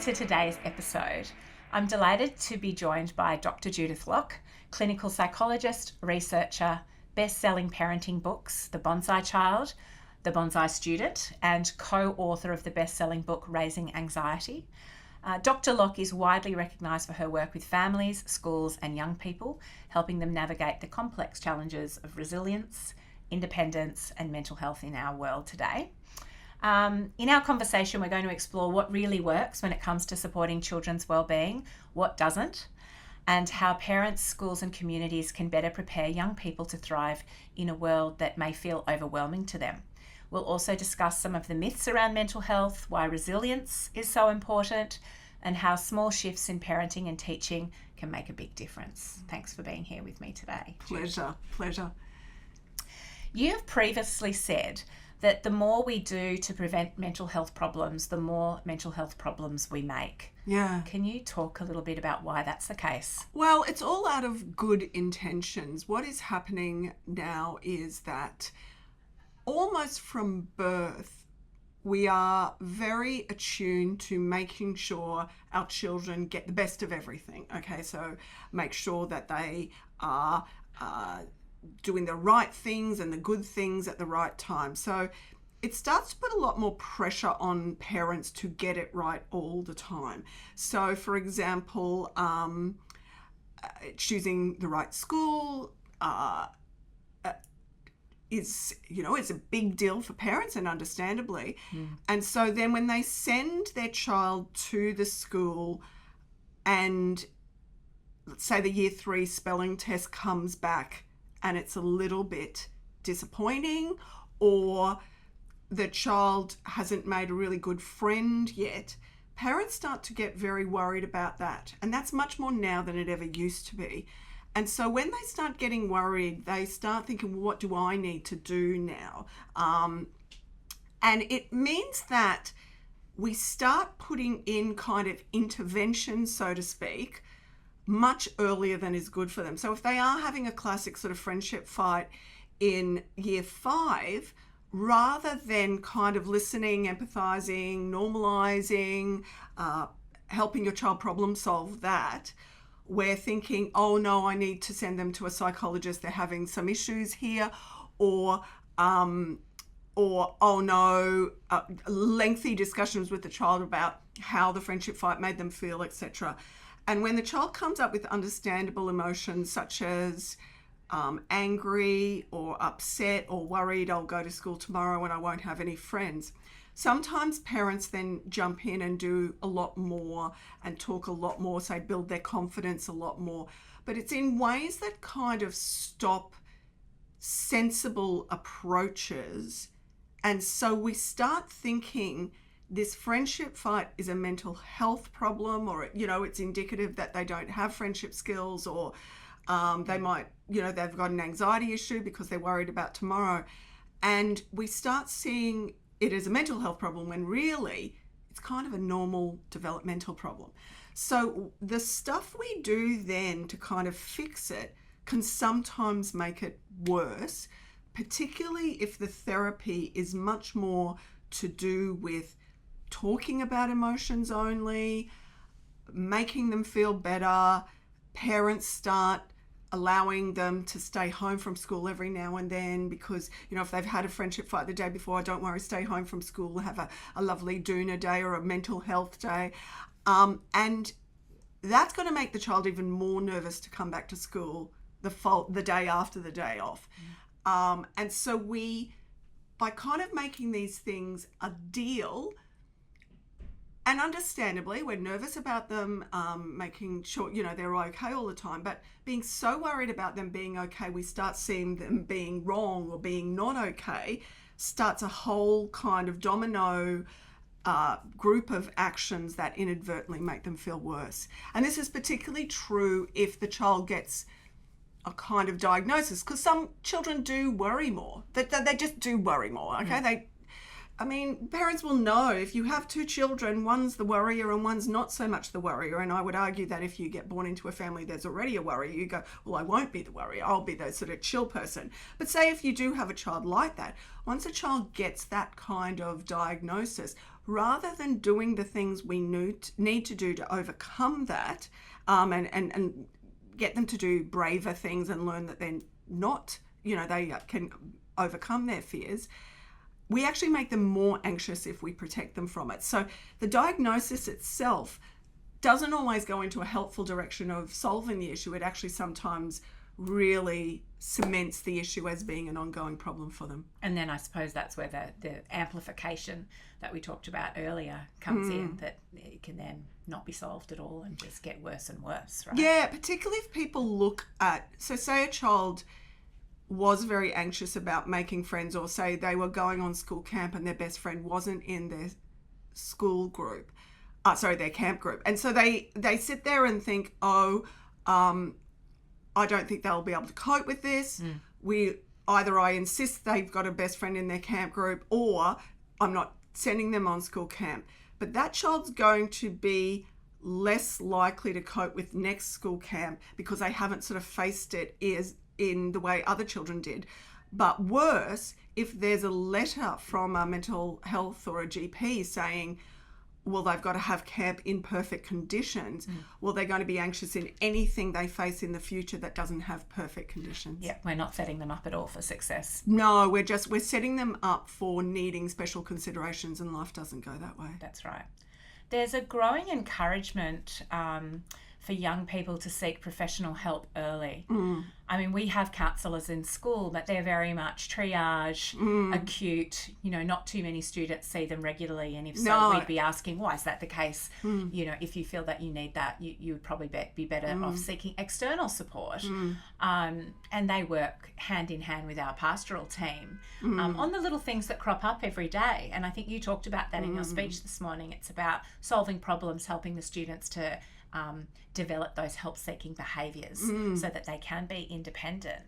to today's episode. I'm delighted to be joined by Dr Judith Locke, clinical psychologist, researcher, best-selling parenting books, The Bonsai Child, The Bonsai Student, and co-author of the best-selling book, Raising Anxiety. Dr Locke is widely recognised for her work with families, schools and young people, helping them navigate the complex challenges of resilience, independence and mental health in our world today. In our conversation, we're going to explore what really works when it comes to supporting children's wellbeing, what doesn't, and how parents, schools and communities can better prepare young people to thrive in a world that may feel overwhelming to them. We'll also discuss some of the myths around mental health, why resilience is so important, and how small shifts in parenting and teaching can make a big difference. Thanks for being here with me today. Pleasure. You have previously said that the more we do to prevent mental health problems, the more mental health problems we make. Yeah. Can you talk a little bit about why that's the case? Well, it's all out of good intentions. What is happening now is that almost from birth, we are very attuned to making sure our children get the best of everything. Okay, so make sure that they are doing the right things and the good things at the right time. So it starts to put a lot more pressure on parents to get it right all the time. So for example, choosing the right school is, it's a big deal for parents, and understandably. And so then when they send their child to the school and let's say the year 3 spelling test comes back and it's a little bit disappointing, or the child hasn't made a really good friend yet, parents start to get very worried about that. And that's much more now than it ever used to be. And so when they start getting worried, they start thinking, well, what do I need to do now? And it means that we start putting in kind of interventions, so to speak, much earlier than is good for them. So if they are having a classic sort of friendship fight in year 5, rather than kind of listening, empathizing, normalizing, helping your child problem solve that, we're thinking, oh no, I need to send them to a psychologist, they're having some issues here, or oh no, lengthy discussions with the child about how the friendship fight made them feel, etc. And when the child comes up with understandable emotions such as angry or upset or worried, I'll go to school tomorrow and I won't have any friends, sometimes parents then jump in and do a lot more and talk a lot more, say build their confidence a lot more. But it's in ways that kind of stop sensible approaches. And so we start thinking this friendship fight is a mental health problem, or, it's indicative that they don't have friendship skills, or they might, they've got an anxiety issue because they're worried about tomorrow. And we start seeing it as a mental health problem when really it's kind of a normal developmental problem. So the stuff we do then to kind of fix it can sometimes make it worse, particularly if the therapy is much more to do with talking about emotions only, making them feel better. Parents start allowing them to stay home from school every now and then because, if they've had a friendship fight the day before, don't worry, stay home from school, have a lovely doona day or a mental health day. And that's going to make the child even more nervous to come back to school the day after the day off. And so by kind of making these things a deal, and understandably, we're nervous about them, making sure, they're okay all the time. But being so worried about them being okay, we start seeing them being wrong or being not okay, starts a whole kind of domino group of actions that inadvertently make them feel worse. And this is particularly true if the child gets a kind of diagnosis, because some children do worry more. They just do worry more, okay? Parents will know if you have 2 children, one's the worrier and one's not so much the worrier. And I would argue that if you get born into a family there's already a worrier, you go, well, I won't be the worrier, I'll be the sort of chill person. But say if you do have a child like that, once a child gets that kind of diagnosis, rather than doing the things we need to do to overcome that, and get them to do braver things and learn that they're not, they can overcome their fears, we actually make them more anxious if we protect them from it. So the diagnosis itself doesn't always go into a helpful direction of solving the issue. It actually sometimes really cements the issue as being an ongoing problem for them. And then I suppose that's where the amplification that we talked about earlier comes in, that it can then not be solved at all and just get worse and worse, right? Yeah, particularly if people look at, so say a child was very anxious about making friends, or say they were going on school camp and their best friend wasn't in their school group, their camp group. And so they sit there and think, I don't think they'll be able to cope with this. I insist they've got a best friend in their camp group, or I'm not sending them on school camp. But that child's going to be less likely to cope with next school camp because they haven't sort of faced it in the way other children did. But worse, if there's a letter from a mental health or a GP saying, well, they've got to have camp in perfect conditions, well, they're going to be anxious in anything they face in the future that doesn't have perfect conditions. Yeah, we're not setting them up at all for success. No, we're setting them up for needing special considerations, and life doesn't go that way. That's right. There's a growing encouragement for young people to seek professional help early. I mean, we have counsellors in school, but they're very much triage, acute, not too many students see them regularly. And if so, we'd be asking, why is that the case? If you feel that you need that, you would probably be better off seeking external support. And they work hand in hand with our pastoral team on the little things that crop up every day. And I think you talked about that in your speech this morning. It's about solving problems, helping the students to develop those help-seeking behaviours so that they can be independent.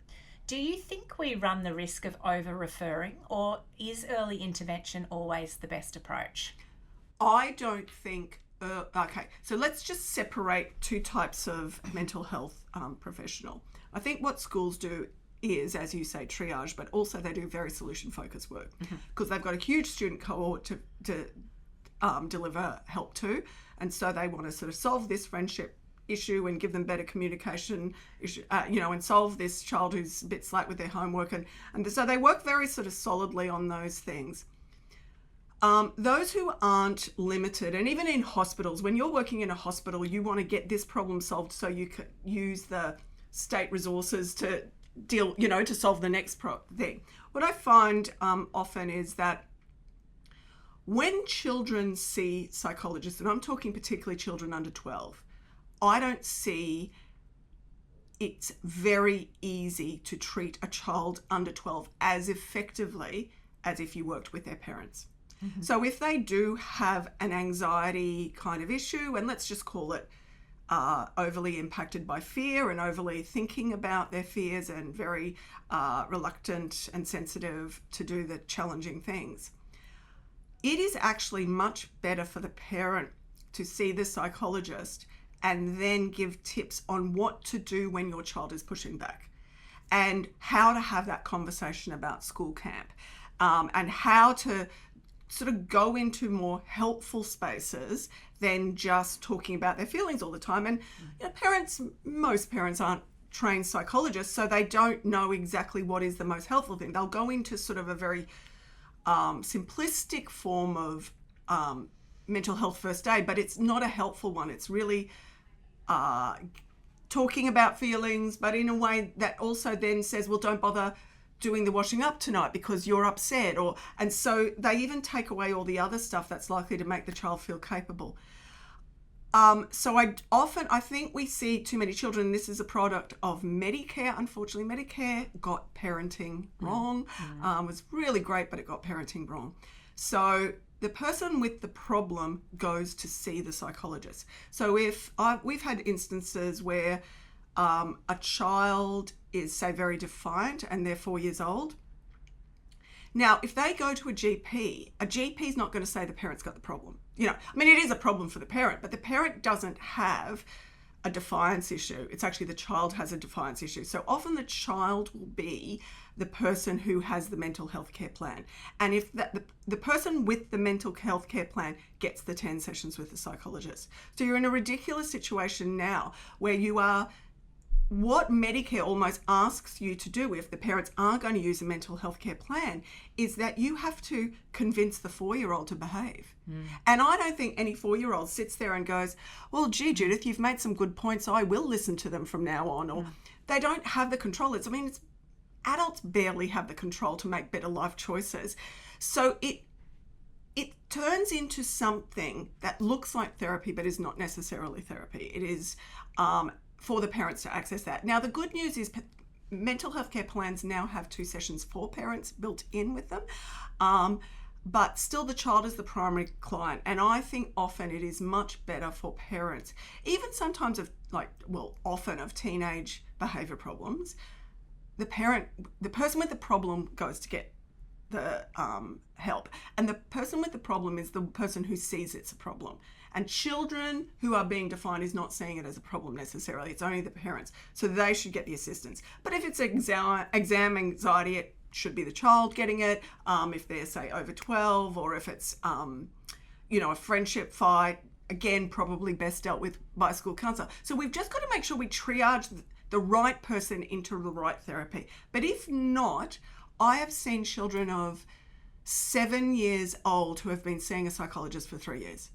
Do you think we run the risk of over-referring, or is early intervention always the best approach? I don't think... okay, so let's just separate two types of mental health professional. I think what schools do is, as you say, triage, but also they do very solution-focused work because they've got a huge student cohort to deliver help to. And so they want to sort of solve this friendship issue and give them better communication issue, and solve this child who's a bit slack with their homework. And so they work very sort of solidly on those things. Those who aren't limited, and even in hospitals, when you're working in a hospital, you want to get this problem solved so you can use the state resources to deal, to solve the next thing. What I find often is that when children see psychologists, and I'm talking particularly children under 12, I don't see it's very easy to treat a child under 12 as effectively as if you worked with their parents. So if they do have an anxiety kind of issue, and let's just call it overly impacted by fear and overly thinking about their fears and very reluctant and sensitive to do the challenging things, it is actually much better for the parent to see the psychologist and then give tips on what to do when your child is pushing back and how to have that conversation about school camp, and how to sort of go into more helpful spaces than just talking about their feelings all the time. And most parents aren't trained psychologists, so they don't know exactly what is the most helpful thing. They'll go into sort of a very simplistic form of mental health first aid, but it's not a helpful one. It's really talking about feelings, but in a way that also then says, well, don't bother doing the washing up tonight because you're upset. And so they even take away all the other stuff that's likely to make the child feel capable. So I think we see too many children. This is a product of Medicare. Unfortunately, Medicare got parenting wrong. It was really great, but it got parenting wrong. So the person with the problem goes to see the psychologist. So we've had instances where a child is, say, very defiant and they're 4 years old. Now, if they go to a GP is not going to say the parent's got the problem. It is a problem for the parent, but the parent doesn't have a defiance issue. It's actually the child has a defiance issue. So often the child will be the person who has the mental health care plan. And if the person with the mental health care plan gets the 10 sessions with the psychologist. So you're in a ridiculous situation now where you are, what Medicare almost asks you to do if the parents are going to use a mental health care plan is that you have to convince the 4-year-old to behave. And I don't think any 4-year-old sits there and goes, well, gee, Judith, you've made some good points. I will listen to them from now on. Or they don't have the control. It's adults barely have the control to make better life choices. So it turns into something that looks like therapy but is not necessarily therapy. It is for the parents to access that. Now, the good news is mental health care plans now have 2 sessions for parents built in with them, but still the child is the primary client. And I think often it is much better for parents, even sometimes often of teenage behaviour problems, the person with the problem goes to get the help. And the person with the problem is the person who sees it's a problem. And children who are being defined is not seeing it as a problem necessarily. It's only the parents. So they should get the assistance. But if it's exam anxiety, it should be the child getting it. If they're, say, over 12, or if it's, a friendship fight, again, probably best dealt with by a school counsellor. So we've just got to make sure we triage the right person into the right therapy. But if not, I have seen children of 7 years old who have been seeing a psychologist for 3 years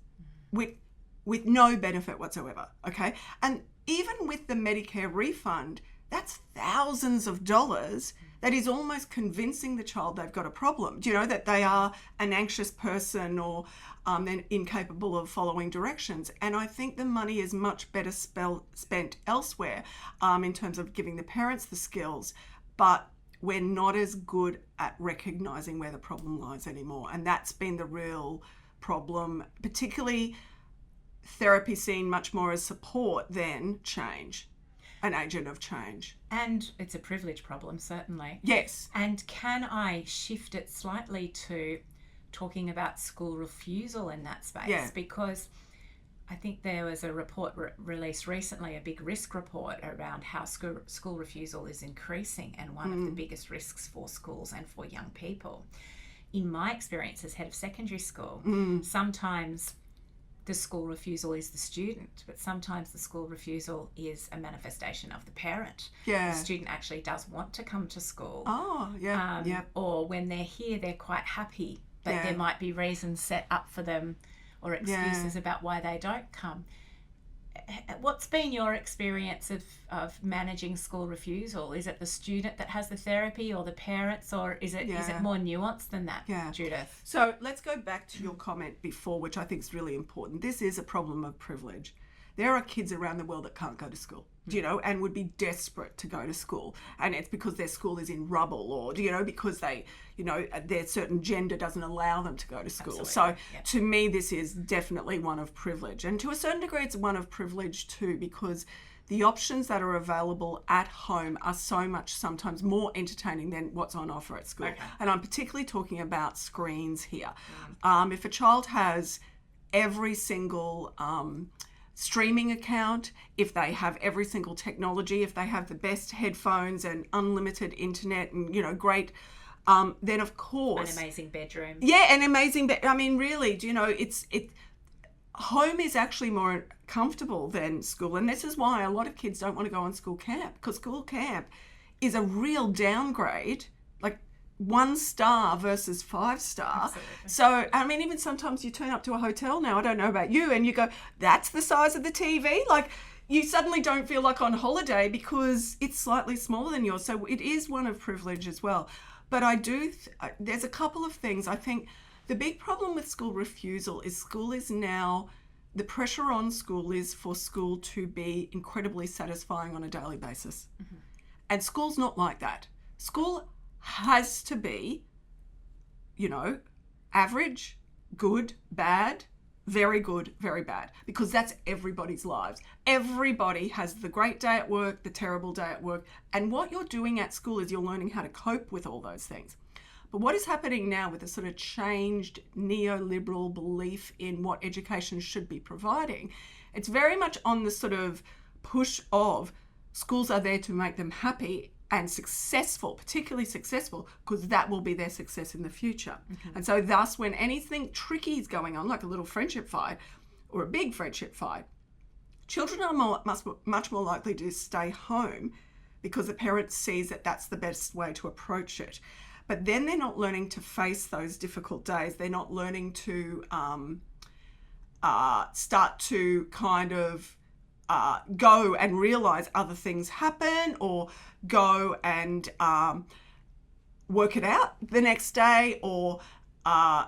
with no benefit whatsoever, okay? And even with the Medicare refund, that's thousands of dollars that is almost convincing the child they've got a problem. Do you know that they are an anxious person or then incapable of following directions? And I think the money is much better spent elsewhere in terms of giving the parents the skills, but we're not as good at recognising where the problem lies anymore. And that's been the real problem, particularly therapy seen much more as support than change, an agent of change. And it's a privilege problem, certainly. Yes. And can I shift it slightly to talking about school refusal in that space? Yeah. Because I think there was a report released recently, a big risk report around how school refusal is increasing, and one of the biggest risks for schools and for young people. In my experience as head of secondary school, sometimes the school refusal is the student, but sometimes the school refusal is a manifestation of the parent. Yeah. The student actually does want to come to school. Oh, yeah. Or when they're here, they're quite happy, but there might be reasons set up for them or excuses about why they don't come. What's been your experience of managing school refusal? Is it the student that has the therapy, or the parents, or is it more nuanced than that, Judith? So let's go back to your comment before, which I think is really important. This is a problem of privilege. There are kids around the world that can't go to school, and would be desperate to go to school. And it's because their school is in rubble, or, because they, their certain gender doesn't allow them to go to school. Absolutely. So to me, this is definitely one of privilege. And to a certain degree, it's one of privilege too, because the options that are available at home are so much sometimes more entertaining than what's on offer at school. Okay. And I'm particularly talking about screens here. If a child has every single streaming account, if they have every single technology, if they have the best headphones and unlimited internet and, great, then of course... An amazing bedroom. Yeah, an amazing bed. I mean, really, home is actually more comfortable than school. And this is why a lot of kids don't want to go on school camp, because school camp is a real downgrade, like 1 star versus 5 star. Absolutely. So, I mean, even sometimes you turn up to a hotel now, I don't know about you, and you go, that's the size of the TV? Like, you suddenly don't feel like on holiday because it's slightly smaller than yours. So it is one of privilege as well. But there's a couple of things. I think the big problem with school refusal is the pressure on school is for school to be incredibly satisfying on a daily basis. Mm-hmm. And school's not like that. School has to be, average, good, bad, very good, very bad, because that's everybody's lives. Everybody has the great day at work, the terrible day at work. And what you're doing at school is you're learning how to cope with all those things. But what is happening now with the sort of changed neoliberal belief in what education should be providing, it's very much on the sort of push of schools are there to make them happy and successful, particularly successful, because that will be their success in the future. And so thus, when anything tricky is going on, like a little friendship fight or a big friendship fight, children are much more likely to stay home because the parent sees that that's the best way to approach it. But then they're not learning to face those difficult days. They're not learning to start to kind of go and realize other things happen, or go and work it out the next day, or I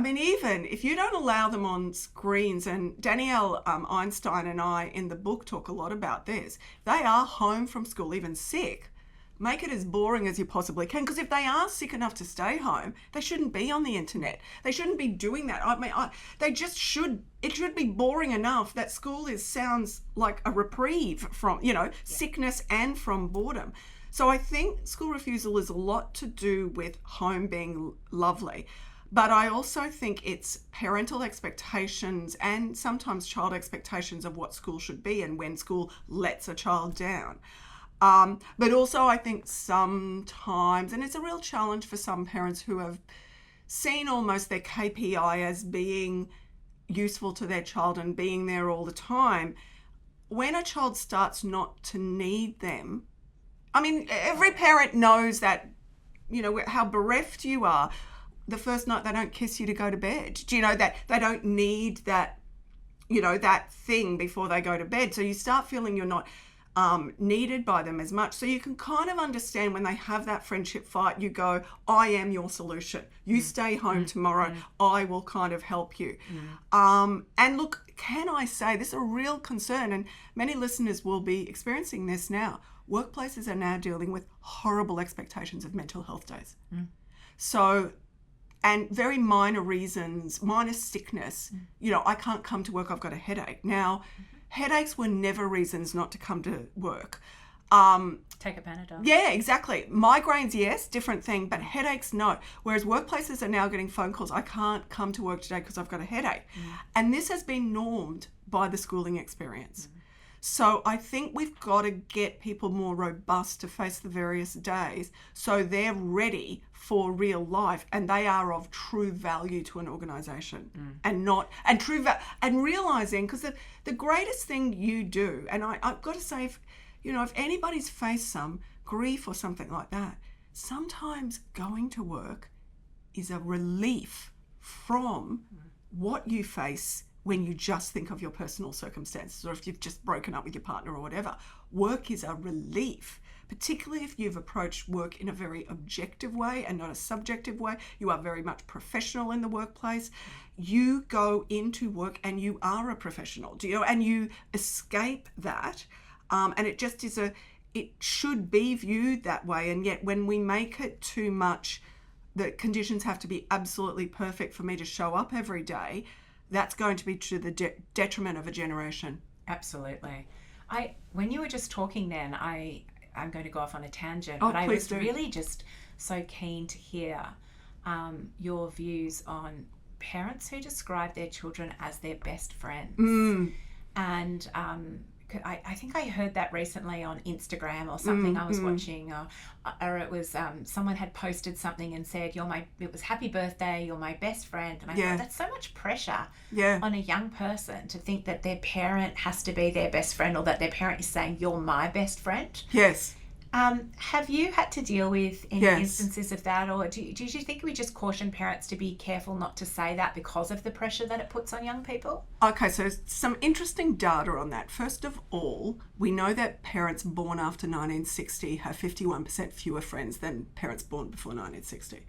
mean, even if you don't allow them on screens, and Danielle Einstein and I in the book talk a lot about this, they are home from school, even sick. Make it as boring as you possibly can, because if they are sick enough to stay home, they shouldn't be on the internet. They shouldn't be doing that. I mean, they just should. It should be boring enough that school sounds like a reprieve from, sickness and from boredom. So I think school refusal is a lot to do with home being lovely. But I also think it's parental expectations and sometimes child expectations of what school should be and when school lets a child down. But also I think sometimes, and it's a real challenge for some parents who have seen almost their KPI as being useful to their child and being there all the time, when a child starts not to need them, I mean, every parent knows that, how bereft you are. The first night they don't kiss you to go to bed. Do you know that they don't need that, that thing before they go to bed? So you start feeling you're not needed by them as much. So you can kind of understand when they have that friendship fight, you go, I am your solution. You stay home tomorrow. I will kind of help you. And look, can I say, this is a real concern, and many listeners will be experiencing this now. Workplaces are now dealing with horrible expectations of mental health days. So, and very minor reasons, minor sickness, I can't come to work, I've got a headache. Now, headaches were never reasons not to come to work. Take a Panadol. Yeah, exactly. Migraines, yes, different thing, but headaches, no. Whereas workplaces are now getting phone calls, I can't come to work today because I've got a headache. And this has been normed by the schooling experience. So I think we've got to get people more robust to face the various days so they're ready for real life and they are of true value to an organisation and realising, because the greatest thing you do, and I've got to say, if anybody's faced some grief or something like that, sometimes going to work is a relief from what you face when you just think of your personal circumstances, or if you've just broken up with your partner or whatever. Work is a relief, particularly if you've approached work in a very objective way and not a subjective way. You are very much professional in the workplace. You go into work and you are a professional, and you escape that. And it just is it should be viewed that way. And yet when we make it too much, the conditions have to be absolutely perfect for me to show up every day, that's going to be to the detriment of a generation. Absolutely. When you were just talking then, I'm going to go off on a tangent, but I was really just so keen to hear your views on parents who describe their children as their best friends. And I think I heard that recently on Instagram or something I was watching, or it was someone had posted something and said, it was happy birthday, you're my best friend. And I thought, that's so much pressure on a young person to think that their parent has to be their best friend, or that their parent is saying, you're my best friend. Yes. Have you had to deal with any instances of that, or do you think we just caution parents to be careful not to say that because of the pressure that it puts on young people? Okay, so some interesting data on that. First of all, we know that parents born after 1960 have 51% fewer friends than parents born before 1960.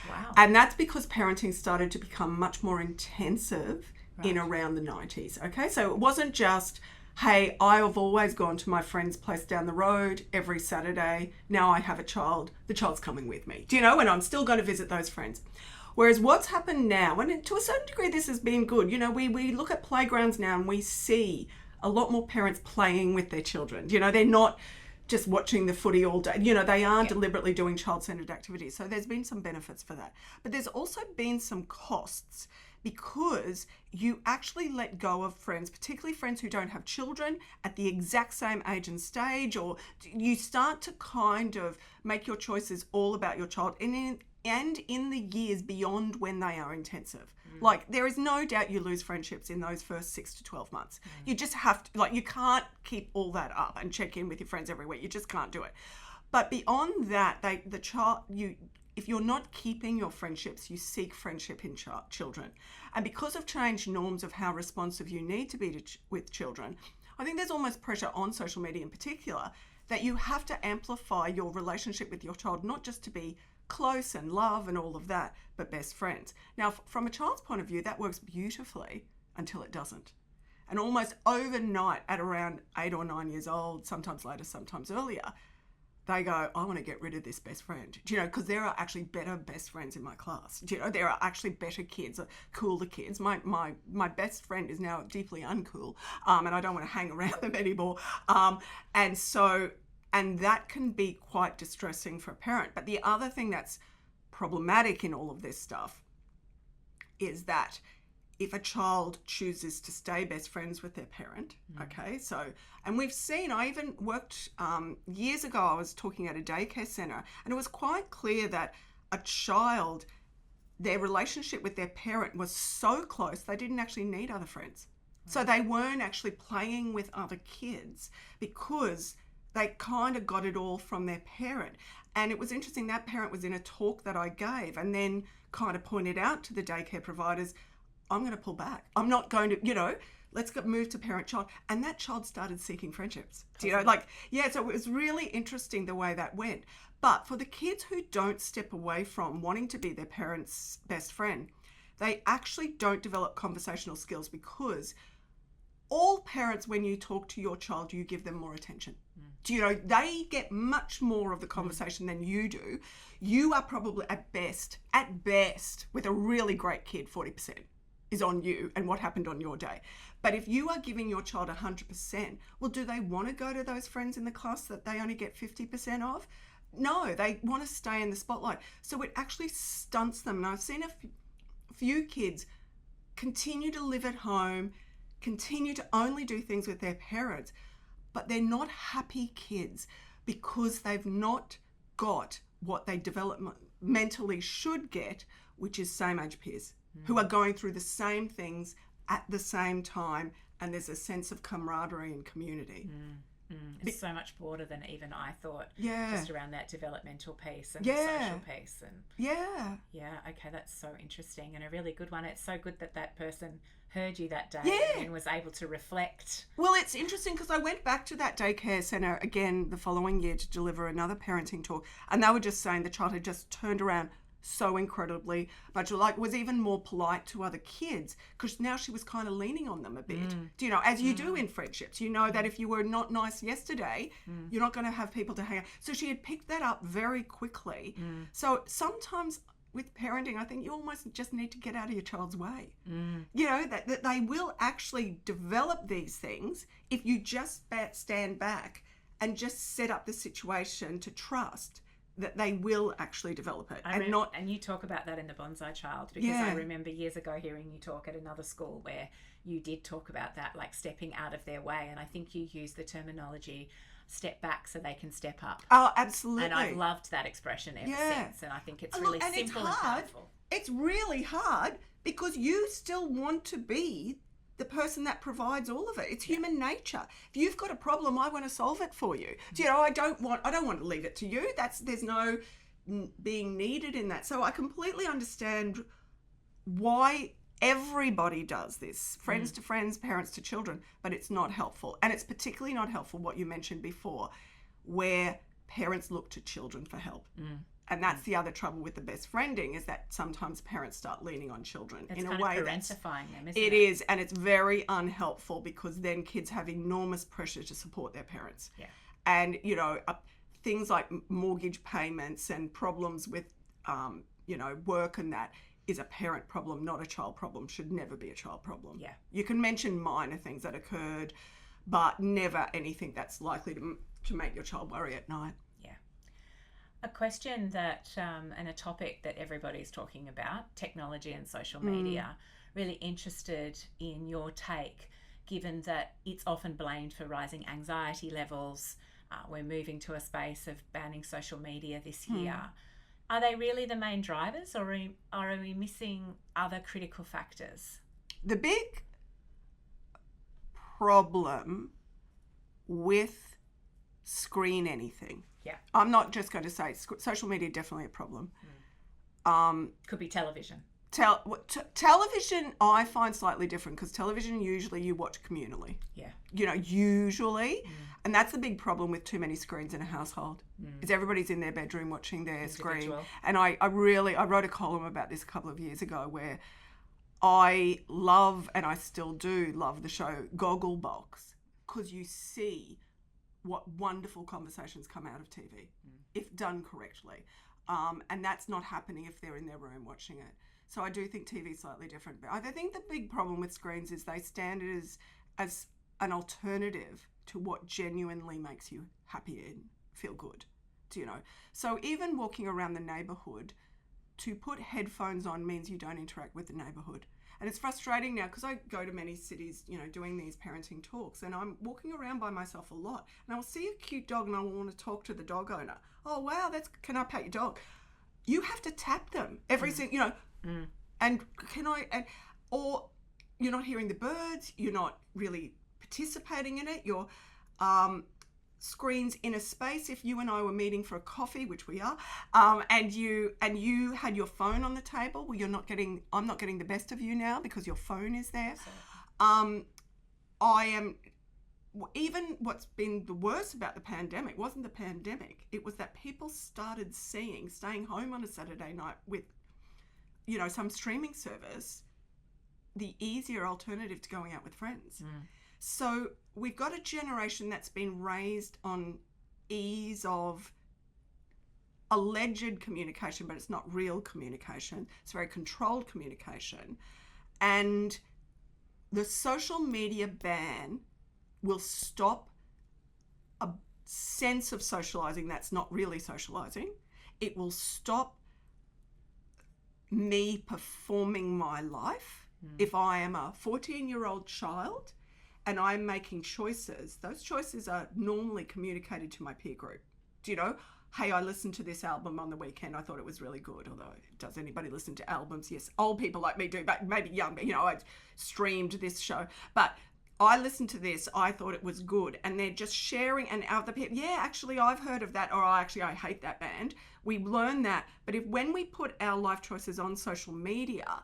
Wow. And that's because parenting started to become much more intensive in around the 90s. Okay, so it wasn't just, hey, I've always gone to my friend's place down the road every Saturday. Now I have a child. The child's coming with me. And I'm still going to visit those friends. Whereas what's happened now, and to a certain degree this has been good, we look at playgrounds now and we see a lot more parents playing with their children. They're not just watching the footy all day. They are deliberately doing child-centred activities. So there's been some benefits for that. But there's also been some costs, because you actually let go of friends, particularly friends who don't have children at the exact same age and stage, or you start to kind of make your choices all about your child and in the years beyond when they are intensive. Like, there is no doubt you lose friendships in those first 6 to 12 months. You just have to, like, you can't keep all that up and check in with your friends every week. You just can't do it. But beyond that, if you're not keeping your friendships, you seek friendship in children. And because of changed norms of how responsive you need to be with children, I think there's almost pressure on social media in particular that you have to amplify your relationship with your child, not just to be close and love and all of that, but best friends. Now, from a child's point of view, that works beautifully until it doesn't. And almost overnight, at around 8 or 9 years old, sometimes later, sometimes earlier, they go, I want to get rid of this best friend. Do you know, because there are actually better best friends in my class. Do you know, there are actually better kids, cooler kids. My best friend is now deeply uncool, and I don't want to hang around them anymore. And that can be quite distressing for a parent. But the other thing that's problematic in all of this stuff is that if a child chooses to stay best friends with their parent, okay, so, and we've seen, I even worked, years ago, I was talking at a daycare centre, and it was quite clear that a child, their relationship with their parent was so close, they didn't actually need other friends. So they weren't actually playing with other kids because they kind of got it all from their parent. And it was interesting, that parent was in a talk that I gave and then kind of pointed out to the daycare providers, I'm going to pull back. I'm not going to, let's move to parent-child. And that child started seeking friendships. So it was really interesting the way that went. But for the kids who don't step away from wanting to be their parent's best friend, they actually don't develop conversational skills because all parents, when you talk to your child, you give them more attention. They get much more of the conversation than you do. You are probably at best, with a really great kid, 40% is on you and what happened on your day. But if you are giving your child 100%, well, do they want to go to those friends in the class that they only get 50% of? No, they want to stay in the spotlight. So it actually stunts them. And I've seen a few kids continue to live at home, continue to only do things with their parents, but they're not happy kids because they've not got what they developmentally should get, which is same age peers who are going through the same things at the same time, and there's a sense of camaraderie and community. It's so much broader than even I thought. Just around that developmental piece and the social piece. And okay, that's so interesting and a really good one. It's so good that that person heard you that day and was able to reflect. Well, it's interesting because I went back to that daycare centre again the following year to deliver another parenting talk, and they were just saying the child had just turned around so incredibly much, was even more polite to other kids because now she was kind of leaning on them a bit. As you do in friendships, that if you were not nice yesterday, you're not going to have people to hang out. So she had picked that up very quickly. So sometimes with parenting, I think you almost just need to get out of your child's way. That they will actually develop these things if you just stand back and just set up the situation to trust that they will actually develop it. And you talk about that in the Bonsai Child, because I remember years ago hearing you talk at another school where you did talk about that, like stepping out of their way. And I think you used the terminology step back so they can step up. Oh, absolutely. And I've loved that expression ever since. And I think it's really simple and powerful. It's really hard because you still want to be the person that provides all of it. It's human nature. If you've got a problem, I want to solve it for you. I don't want to leave it to you. There's no being needed in that. So I completely understand why everybody does this, friends to friends, parents to children, but it's not helpful. And it's particularly not helpful what you mentioned before, where parents look to children for help. And that's the other trouble with the best friending, is that sometimes parents start leaning on children in a way that's parentifying them, isn't it? It is, and it's very unhelpful because then kids have enormous pressure to support their parents. And things like mortgage payments and problems with work and that is a parent problem, not a child problem. Should never be a child problem. You can mention minor things that occurred, but never anything that's likely to make your child worry at night. A question that, and a topic that everybody's talking about, technology and social media, really interested in your take, given that it's often blamed for rising anxiety levels. We're moving to a space of banning social media this year. Are they really the main drivers, or are we missing other critical factors? The big problem with screen anything. Yeah. I'm not just going to say social media, definitely a problem. Could be television. Television I find slightly different, because television usually you watch communally. Yeah. Usually. And that's the big problem with too many screens in a household. Is everybody's in their bedroom watching their screen. And I wrote a column about this a couple of years ago, where I love, and I still do love, the show Gogglebox, because you see what wonderful conversations come out of TV if done correctly. And that's not happening if they're in their room watching it. So I do think TV is slightly different. But I think the big problem with screens is they stand as an alternative to what genuinely makes you happy and feel good. So even walking around the neighbourhood, to put headphones on means you don't interact with the neighbourhood. And it's frustrating now, because I go to many cities, doing these parenting talks, and I'm walking around by myself a lot, and I'll see a cute dog and I want to talk to the dog owner. Oh, wow, can I pet your dog? You have to tap them every single, and or you're not hearing the birds, you're not really participating in it, you're screens in a space. If you and I were meeting for a coffee, which we are, and you had your phone on the table, well, I'm not getting the best of you now because your phone is there. Even what's been the worst about the pandemic wasn't the pandemic. It was that people started staying home on a Saturday night with, some streaming service, the easier alternative to going out with friends. So we've got a generation that's been raised on ease of alleged communication, but it's not real communication. It's very controlled communication. And the social media ban will stop a sense of socializing that's not really socializing. It will stop me performing my life. If I am a 14-year-old child and I'm making choices, those choices are normally communicated to my peer group. Hey, I listened to this album on the weekend. I thought it was really good. Although, does anybody listen to albums? Yes, old people like me do, but maybe young. I streamed this show. But I listened to this. I thought it was good. And they're just sharing, and other people, yeah, actually, I've heard of that, or I hate that band. We learn that. But when we put our life choices on social media,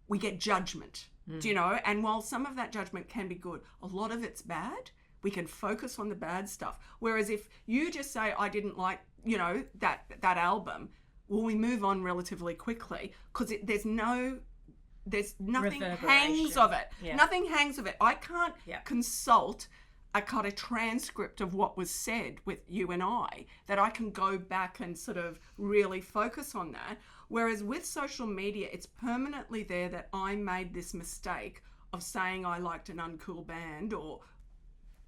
we get judgment. And while some of that judgment can be good, a lot of it's bad. We can focus on the bad stuff. Whereas if you just say, I didn't like, that album, well, we move on relatively quickly, because there's nothing hangs of it. Yeah. Nothing hangs of it. I can't consult a kind of transcript of what was said with you and I, that I can go back and sort of really focus on that. Whereas with social media, it's permanently there that I made this mistake of saying I liked an uncool band or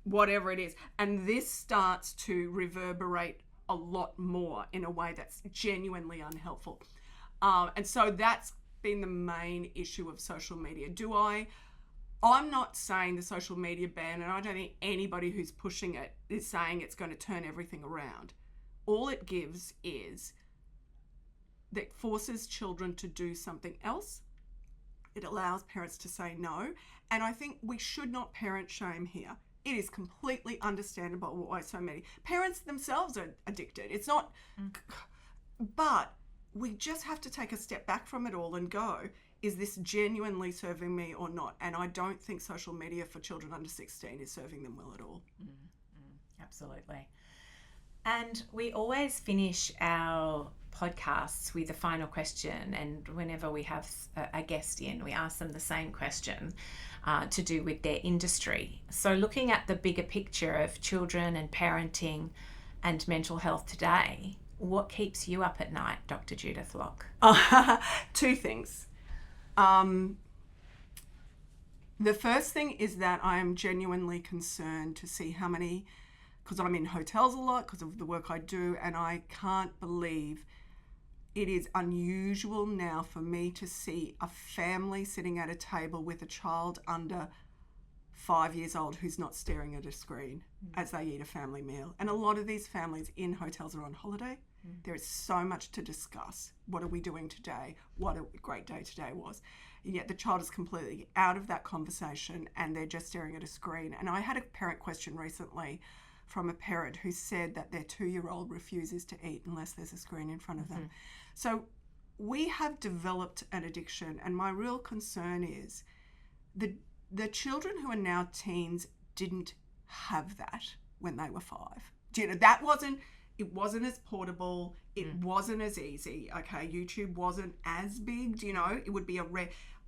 whatever it is. And this starts to reverberate a lot more in a way that's genuinely unhelpful. And so that's been the main issue of social media. I'm not saying the social media ban, and I don't think anybody who's pushing it is saying it's going to turn everything around. All it gives is that forces children to do something else. It allows parents to say no. And I think we should not parent shame here. It is completely understandable why so many parents themselves are addicted. It's not, but we just have to take a step back from it all and go, is this genuinely serving me or not? And I don't think social media for children under 16 is serving them well at all. Absolutely. And we always finish our podcasts with a final question, and whenever we have a guest in, we ask them the same question to do with their industry. So looking at the bigger picture of children and parenting and mental health today, what keeps you up at night, Dr. Judith Locke? Two things. The first thing is that I am genuinely concerned to see how many, because I'm in hotels a lot because of the work I do, and I can't believe it is unusual now for me to see a family sitting at a table with a child under 5 years old who's not staring at a screen as they eat a family meal. And a lot of these families in hotels are on holiday. There is so much to discuss. What are we doing today? What a great day today was. And yet the child is completely out of that conversation and they're just staring at a screen. And I had a parent question recently from a parent who said that their 2-year-old refuses to eat unless there's a screen in front of them. So we have developed an addiction, and my real concern is the children who are now teens didn't have that when they were 5. Do you know, it wasn't as portable, it wasn't as easy, okay? YouTube wasn't as big, do you know? It would be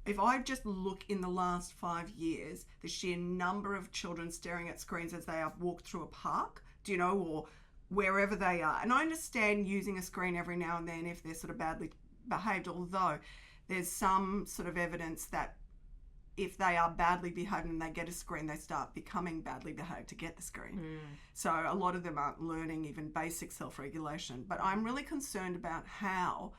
if I just look in the last 5 years, the sheer number of children staring at screens as they have walked through a park, do you know, or wherever they are. And I understand using a screen every now and then if they're sort of badly behaved, although there's some sort of evidence that if they are badly behaved and they get a screen, they start becoming badly behaved to get the screen. So a lot of them aren't learning even basic self-regulation. But I'm really concerned about how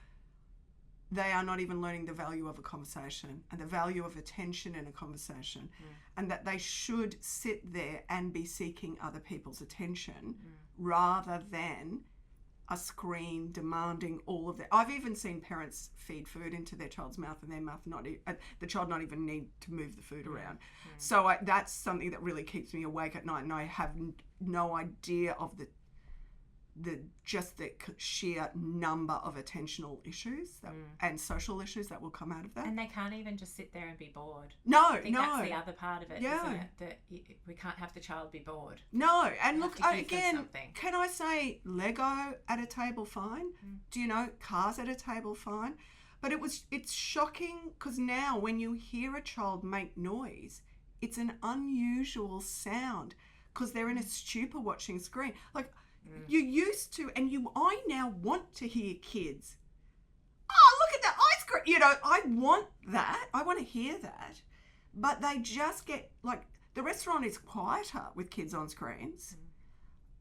they are not even learning the value of a conversation and the value of attention in a conversation, and that they should sit there and be seeking other people's attention rather than a screen demanding all of that. I've even seen parents feed food into their child's mouth and their mouth the child not even need to move the food around. So that's something that really keeps me awake at night, and I have no idea of the sheer number of attentional issues and social issues that will come out of that. And they can't even just sit there and be bored. No, I think that's the other part of it, isn't it? That we can't have the child be bored. No, and look, again, can I say Lego at a table, fine? Do you know, cars at a table, fine? But it's shocking because now when you hear a child make noise, it's an unusual sound because they're in a stupor watching screen. Like, you used to, and I now want to hear kids. Oh, look at that ice cream. You know, I want that. I want to hear that. But they just get, like, the restaurant is quieter with kids on screens,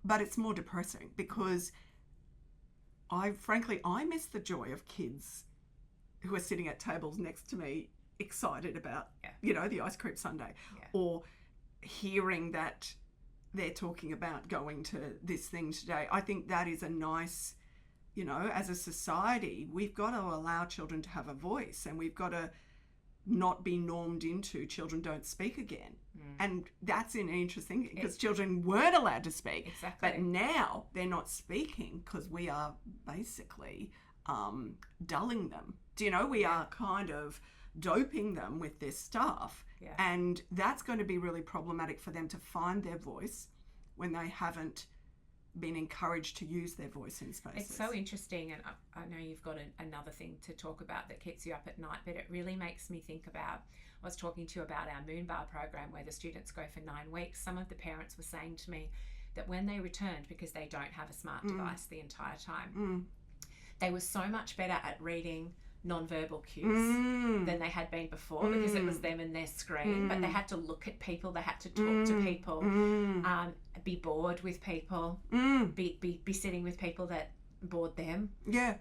but it's more depressing because I miss the joy of kids who are sitting at tables next to me excited about, you know, the ice cream sundae or hearing that they're talking about going to this thing today. I think that is a nice, you know, as a society, we've got to allow children to have a voice, and we've got to not be normed into children don't speak again. And that's an interesting thing because children weren't allowed to speak. Exactly. But now they're not speaking because we are basically dulling them. Do you know, we are kind of doping them with this stuff. And that's going to be really problematic for them to find their voice when they haven't been encouraged to use their voice in spaces. It's so interesting, and I know you've got another thing to talk about that keeps you up at night, but it really makes me think about, I was talking to you about our Moon Bar program where the students go for 9 weeks. Some of the parents were saying to me that when they returned, because they don't have a smart device the entire time, they were so much better at reading non-verbal cues than they had been before because it was them and their screen, but they had to look at people, they had to talk to people, be bored with people, be sitting with people that bored them,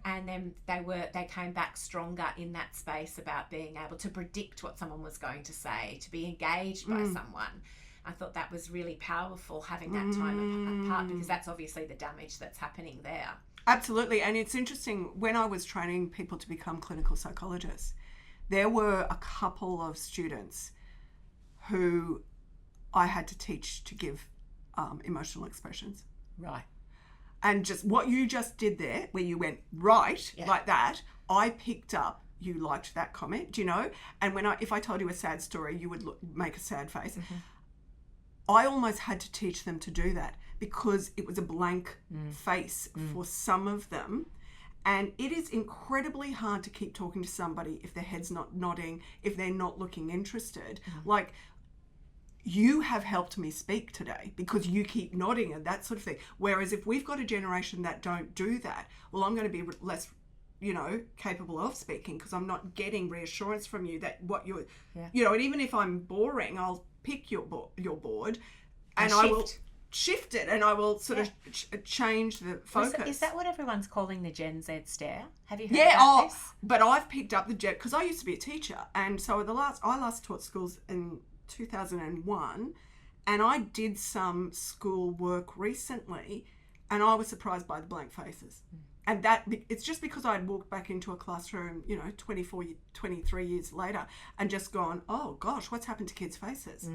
and then they came back stronger in that space about being able to predict what someone was going to say, to be engaged by someone. I thought that was really powerful, having that time apart, because that's obviously the damage that's happening there. Absolutely. And it's interesting, when I was training people to become clinical psychologists, there were a couple of students who I had to teach to give emotional expressions. Right. And just what you just did there, where you went right like that, I picked up, you liked that comment, do you know? And if I told you a sad story, you would make a sad face. I almost had to teach them to do that because it was a blank face for some of them. And it is incredibly hard to keep talking to somebody if their head's not nodding, if they're not looking interested. Like, you have helped me speak today because you keep nodding and that sort of thing. Whereas if we've got a generation that don't do that, well, I'm going to be less, you know, capable of speaking because I'm not getting reassurance from you that what you're, you know, and even if I'm boring, I'll pick your board and I will, shift it, and I will sort of change the focus. Is that what everyone's calling the Gen Z stare? Have you heard about this? But I've picked up the Gen, because I used to be a teacher, and so I last taught schools in 2001, and I did some school work recently, and I was surprised by the blank faces. And that it's just because I'd walked back into a classroom, 23 years later, and just gone, oh gosh, what's happened to kids' faces?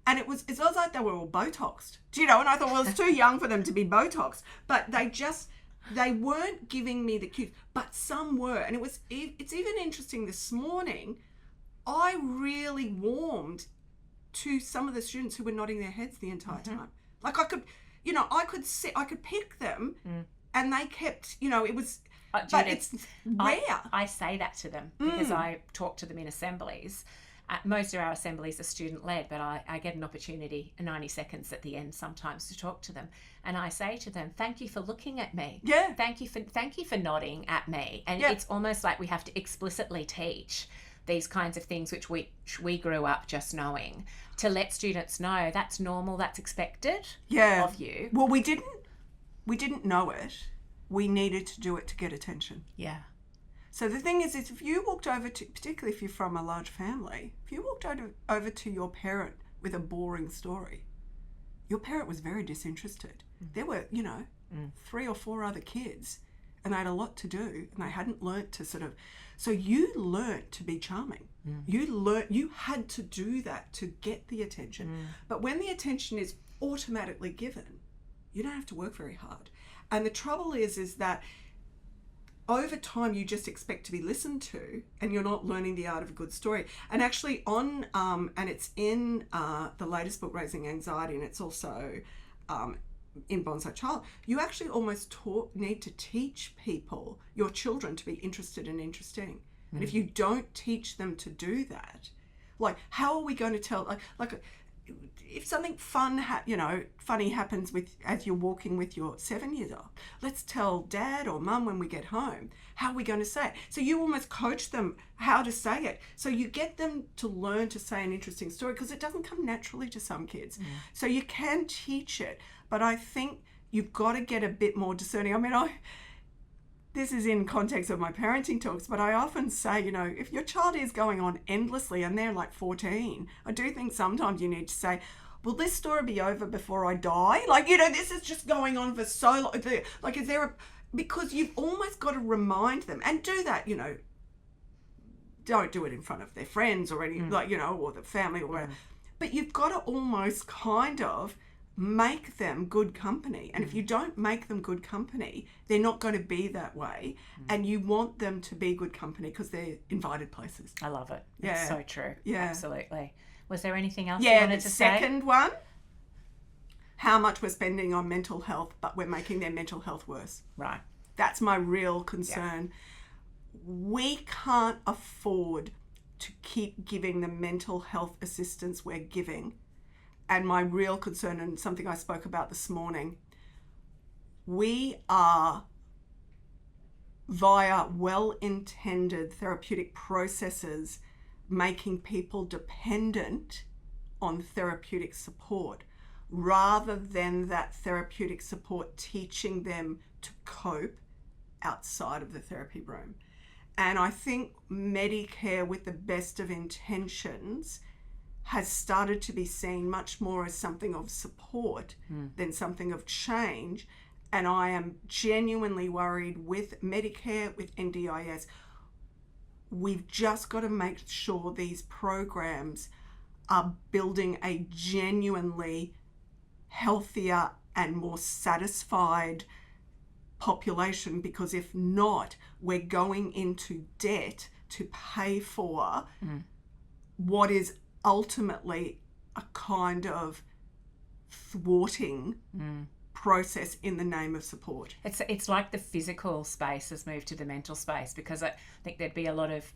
And it was like they were all Botoxed, and I thought, well, it's too young for them to be Botoxed, but they weren't giving me the cues, but some were. And it's even interesting, this morning, I really warmed to some of the students who were nodding their heads the entire time. Like I could pick them, and they kept, it was, Judith, but it's rare. I say that to them because I talk to them in assemblies. Most of our assemblies are student-led, but I get an opportunity, 90 seconds at the end sometimes, to talk to them. And I say to them, thank you for looking at me. Yeah. Thank you for nodding at me. And it's almost like we have to explicitly teach these kinds of things which we grew up just knowing, to let students know that's normal, that's expected of you. Well, we didn't know it. We needed to do it to get attention. Yeah. So the thing is if you walked over to, particularly if you're from a large family, if you walked over to your parent with a boring story, your parent was very disinterested. There were, 3 or 4 other kids, and they had a lot to do, and they hadn't learnt to so you learnt to be charming. You had to do that to get the attention. But when the attention is automatically given, you don't have to work very hard. And the trouble is that over time, you just expect to be listened to, and you're not learning the art of a good story. And actually and it's in the latest book, Raising Anxiety, and it's also in Bonsai Child, you actually almost need to teach people, your children, to be interested and interesting. And if you don't teach them to do that, like, how are we going to tell, like if something funny happens as you're walking with your 7-year-old, let's tell dad or mum when we get home. How are we going to say it? So you almost coach them how to say it. So you get them to learn to say an interesting story, because it doesn't come naturally to some kids. So you can teach it, but I think you've got to get a bit more discerning. I mean, this is in context of my parenting talks, but I often say, if your child is going on endlessly and they're like 14, I do think sometimes you need to say, will this story be over before I die? Like, this is just going on for so long. Like, is there because you've almost got to remind them, and do that, don't do it in front of their friends or any, or the family or whatever. But you've got to almost kind of make them good company. And if you don't make them good company, they're not going to be that way. And you want them to be good company because they're invited places. I love it. Yeah. It's so true. Yeah. Absolutely. Was there anything else you wanted to say? Yeah, the second one, how much we're spending on mental health, but we're making their mental health worse. Right. That's my real concern. Yeah. We can't afford to keep giving the mental health assistance we're giving. And my real concern, and something I spoke about this morning, we are, via well-intended therapeutic processes, making people dependent on therapeutic support, rather than that therapeutic support teaching them to cope outside of the therapy room. And I think Medicare, with the best of intentions, has started to be seen much more as something of support than something of change. And I am genuinely worried with Medicare, with NDIS. We've just got to make sure these programs are building a genuinely healthier and more satisfied population, because if not, we're going into debt to pay for what is ultimately a kind of thwarting process in the name of support. It's like the physical space has moved to the mental space, because I think there'd be a lot of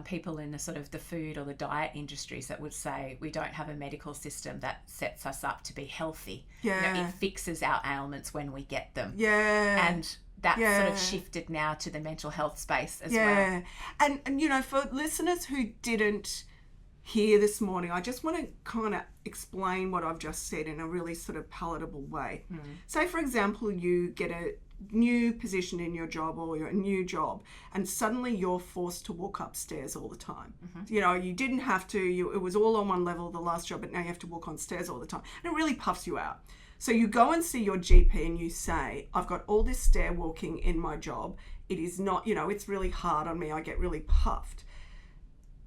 people in the sort of the food or the diet industries that would say we don't have a medical system that sets us up to be healthy. Yeah. It fixes our ailments when we get them. Yeah. And that sort of shifted now to the mental health space as well. And for listeners who didn't here this morning, I just want to kind of explain what I've just said in a really sort of palatable way. Say, for example, you get a new position in your job or a new job, and suddenly you're forced to walk upstairs all the time. You know, you didn't have to, it was all on one level, the last job, but now you have to walk on stairs all the time. And it really puffs you out. So you go and see your GP and you say, I've got all this stair walking in my job. It is not, you know, it's really hard on me. I get really puffed.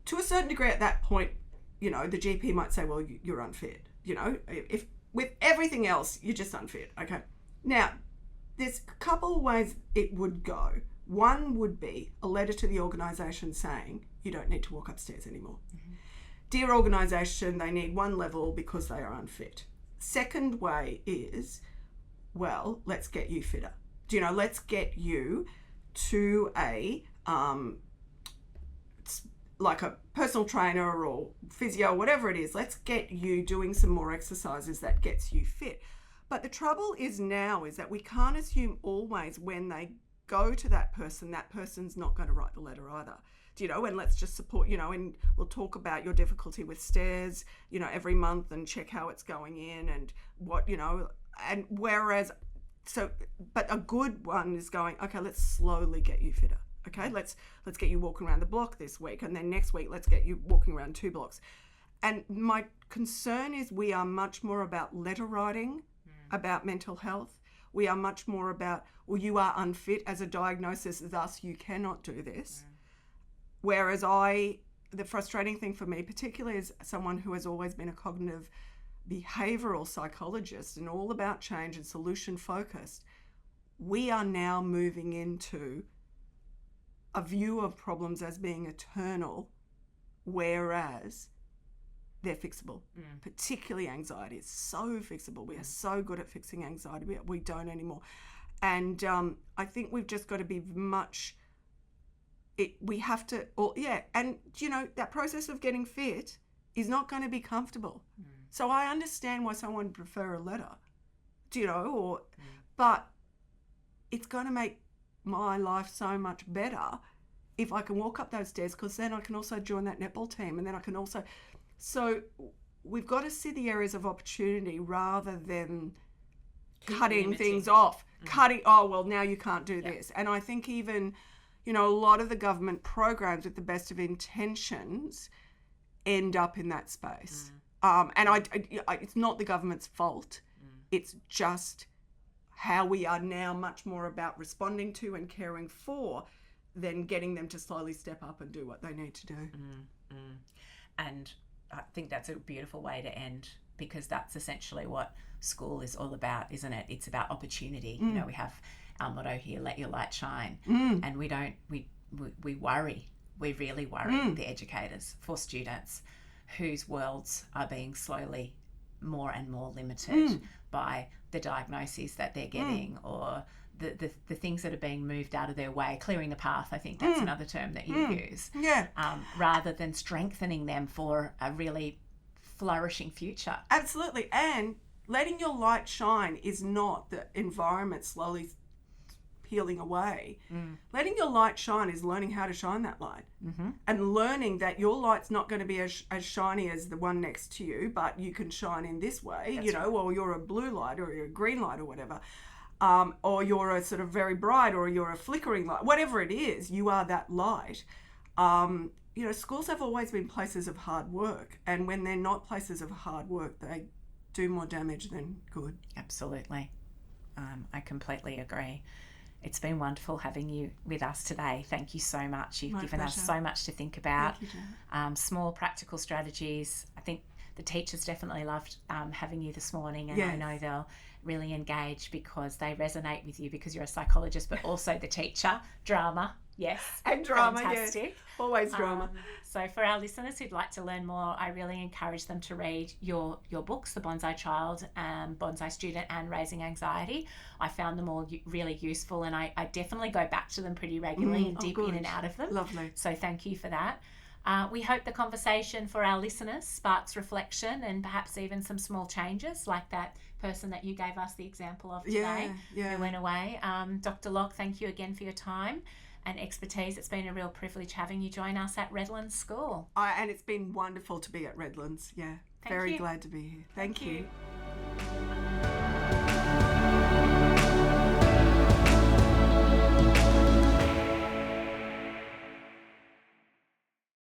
To a certain degree at that point, you know, the GP might say, well, you're unfit. You know, if with everything else, you're just unfit. Okay. Now, there's a couple of ways it would go. One would be a letter to the organisation saying, you don't need to walk upstairs anymore. Dear organisation, they need one level because they are unfit. Second way is, well, let's get you fitter. You know, let's get you to a like a personal trainer or physio, whatever it is. Let's get you doing some more exercises that gets you fit. But the trouble is now is that we can't assume always when they go to that person's not going to write the letter either. You know, and let's just support, you know, and we'll talk about your difficulty with stairs, you know, every month and check how it's going in and what, you know, and whereas, so, but a good one is going, okay, let's slowly get you fitter. Okay, let's get you walking around the block this week, and then next week, let's get you walking around 2 blocks. And my concern is we are much more about letter writing, about mental health. We are much more about, well, you are unfit as a diagnosis, thus you cannot do this. Whereas the frustrating thing for me, particularly as someone who has always been a cognitive behavioural psychologist and all about change and solution focused, we are now moving into a view of problems as being eternal, whereas they're fixable. Particularly anxiety is so fixable. We are so good at fixing anxiety. We don't anymore. And I think we've just got to be much... we have to, and you know, that process of getting fit is not going to be comfortable. So I understand why someone would prefer a letter, you know, but it's going to make my life so much better if I can walk up those stairs, because then I can also join that netball team, and then I can also, so we've got to see the areas of opportunity rather than cutting things off, oh, well, now you can't do this. And I think even, you know, a lot of the government programs with the best of intentions end up in that space. And it's not the government's fault. It's just how we are now much more about responding to and caring for than getting them to slowly step up and do what they need to do. And I think that's a beautiful way to end, because that's essentially what school is all about, isn't it? It's about opportunity. You know, we have our motto here, let your light shine. And we worry, we really worry the educators for students whose worlds are being slowly more and more limited by the diagnoses that they're getting or the things that are being moved out of their way, clearing the path. I think that's another term that you use. Rather than strengthening them for a really flourishing future. Absolutely. And letting your light shine is not the environment slowly peeling away. Letting your light shine is learning how to shine that light, and learning that your light's not going to be as shiny as the one next to you, but you can shine in this way. That's right. Or you're a blue light or you're a green light or whatever, or you're a sort of very bright or you're a flickering light, whatever it is, you are that light. You know, schools have always been places of hard work, and when they're not places of hard work, they do more damage than good. Absolutely. I completely agree. It's been wonderful having you with us today. Thank you so much. You've given us so much to think about. Thank you, Gemma. Small practical strategies. I think the teachers definitely loved having you this morning, and I know they'll really engage because they resonate with you because you're a psychologist, but also the teacher. Drama, yes. And drama, fantastic. Yes. Always drama. So for our listeners who'd like to learn more, I really encourage them to read your books, The Bonsai Child, Bonsai Student and Raising Anxiety. I found them all really useful, and I definitely go back to them pretty regularly and dip in and out of them. Lovely. So thank you for that. We hope the conversation for our listeners sparks reflection and perhaps even some small changes, like that person that you gave us the example of today who went away. Dr. Locke, thank you again for your time. and expertise. It's been a real privilege having you join us at Redlands School. And it's been wonderful to be at Redlands. Yeah, very glad to be here. Thank you.